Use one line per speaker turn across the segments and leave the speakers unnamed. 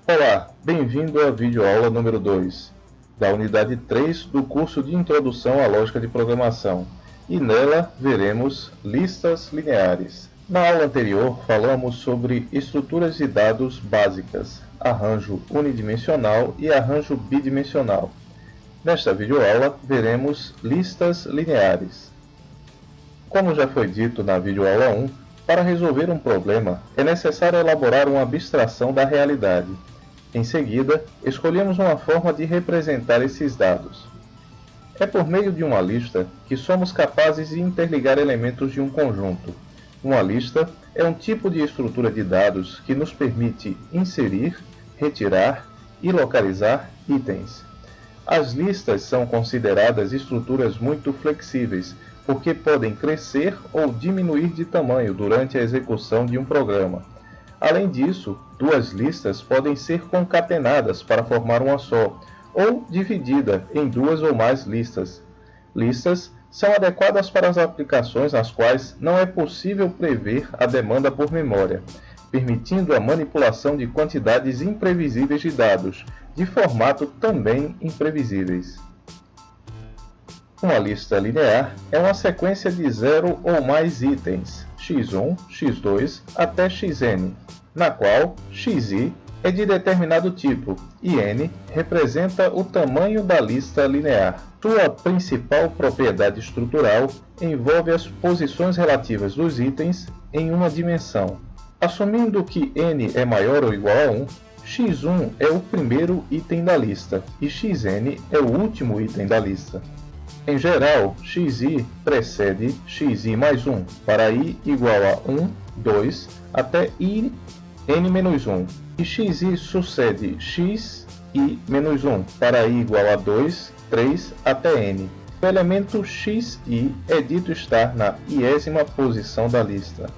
Olá, bem-vindo à videoaula número 2, da unidade 3 do curso de Introdução à Lógica de Programação, e nela veremos listas lineares. Na aula anterior, falamos sobre estruturas de dados básicas, arranjo unidimensional e arranjo bidimensional. Nesta videoaula, veremos listas lineares. Como já foi dito na videoaula 1, para resolver um problema, é necessário elaborar uma abstração da realidade. Em seguida, escolhemos uma forma de representar esses dados. É por meio de uma lista que somos capazes de interligar elementos de um conjunto. Uma lista é um tipo de estrutura de dados que nos permite inserir, retirar e localizar itens. As listas são consideradas estruturas muito flexíveis, porque podem crescer ou diminuir de tamanho durante a execução de um programa. Além disso, duas listas podem ser concatenadas para formar uma só, ou dividida em duas ou mais listas. Listas são adequadas para as aplicações nas quais não é possível prever a demanda por memória, permitindo a manipulação de quantidades imprevisíveis de dados, de formato também imprevisíveis. Uma lista linear é uma sequência de 0 ou mais itens, x1, x2 até xn, na qual xi é de determinado tipo e n representa o tamanho da lista linear. Sua principal propriedade estrutural envolve as posições relativas dos itens em uma dimensão. Assumindo que n é maior ou igual a 1, x1 é o primeiro item da lista e xn é o último item da lista. Em geral, xi precede xi mais 1, para i igual a 1, 2, até i n-1, e xi sucede xi menos 1, para i igual a 2, 3, até n. O elemento xi é dito estar na iésima posição da lista.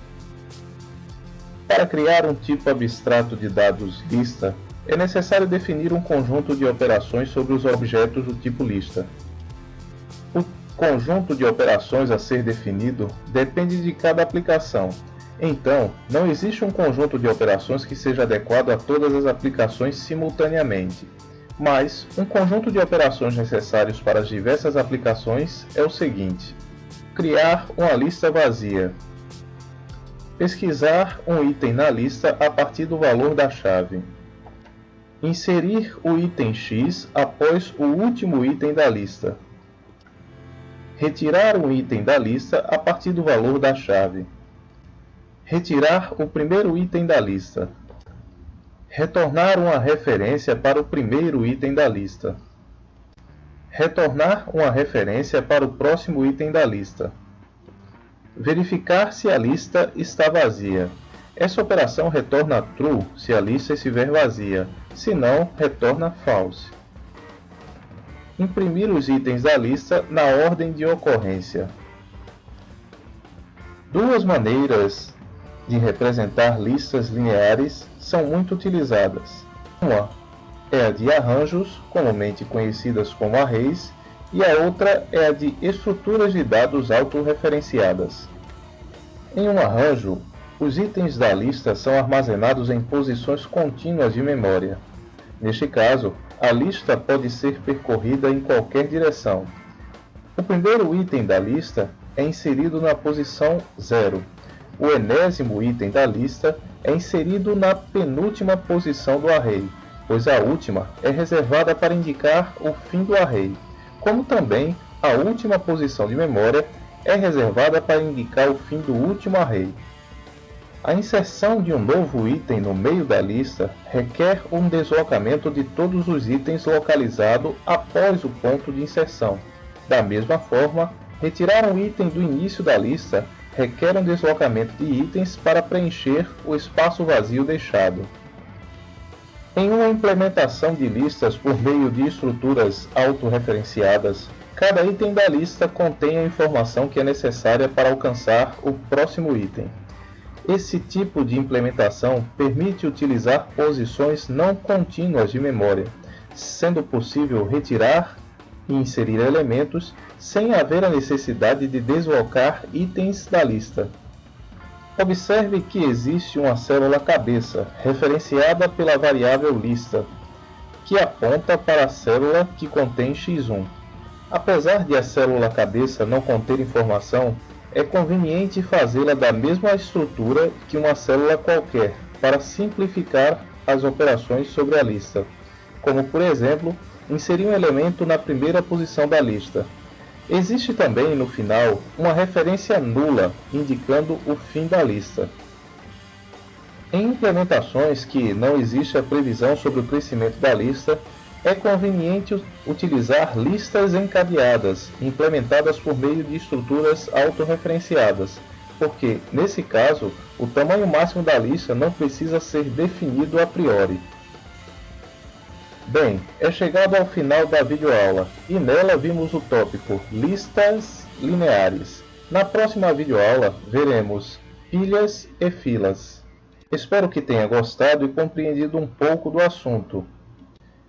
Para criar um tipo abstrato de dados lista, é necessário definir um conjunto de operações sobre os objetos do tipo lista. O conjunto de operações a ser definido depende de cada aplicação. Então, não existe um conjunto de operações que seja adequado a todas as aplicações simultaneamente. Mas, um conjunto de operações necessários para as diversas aplicações é o seguinte: criar uma lista vazia. Pesquisar um item na lista a partir do valor da chave. Inserir o item X após o último item da lista. Retirar um item da lista a partir do valor da chave. Retirar o primeiro item da lista. Retornar uma referência para o primeiro item da lista. Retornar uma referência para o próximo item da lista. Verificar se a lista está vazia. Essa operação retorna true se a lista estiver vazia, se não, retorna false. Imprimir os itens da lista na ordem de ocorrência. Duas maneiras de representar listas lineares são muito utilizadas. Uma é a de arranjos, comumente conhecidas como arrays, e a outra é a de estruturas de dados autorreferenciadas. Em um arranjo, os itens da lista são armazenados em posições contínuas de memória. Neste caso, a lista pode ser percorrida em qualquer direção. O primeiro item da lista é inserido na posição 0. O enésimo item da lista é inserido na penúltima posição do array, pois a última é reservada para indicar o fim do array, como também a última posição de memória é reservada para indicar o fim do último array. A inserção de um novo item no meio da lista requer um deslocamento de todos os itens localizado após o ponto de inserção. Da mesma forma, retirar um item do início da lista requer um deslocamento de itens para preencher o espaço vazio deixado. Em uma implementação de listas por meio de estruturas autorreferenciadas, cada item da lista contém a informação que é necessária para alcançar o próximo item. Esse tipo de implementação permite utilizar posições não contínuas de memória, sendo possível retirar e inserir elementos sem haver a necessidade de deslocar itens da lista. Observe que existe uma célula cabeça, referenciada pela variável lista, que aponta para a célula que contém x1. Apesar de a célula cabeça não conter informação, é conveniente fazê-la da mesma estrutura que uma célula qualquer, para simplificar as operações sobre a lista, como por exemplo, inserir um elemento na primeira posição da lista. Existe também no final uma referência nula, indicando o fim da lista. Em implementações que não existe a previsão sobre o crescimento da lista, é conveniente utilizar listas encadeadas, implementadas por meio de estruturas autorreferenciadas, porque, nesse caso, o tamanho máximo da lista não precisa ser definido a priori. Bem, é chegado ao final da videoaula, e nela vimos o tópico Listas Lineares. Na próxima videoaula, veremos pilhas e filas. Espero que tenha gostado e compreendido um pouco do assunto.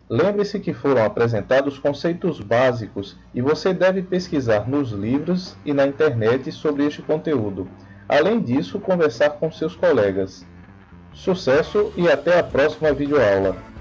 Lembre-se que foram apresentados conceitos básicos e você deve pesquisar nos livros e na internet sobre este conteúdo. Além disso, conversar com seus colegas. Sucesso e até a próxima videoaula!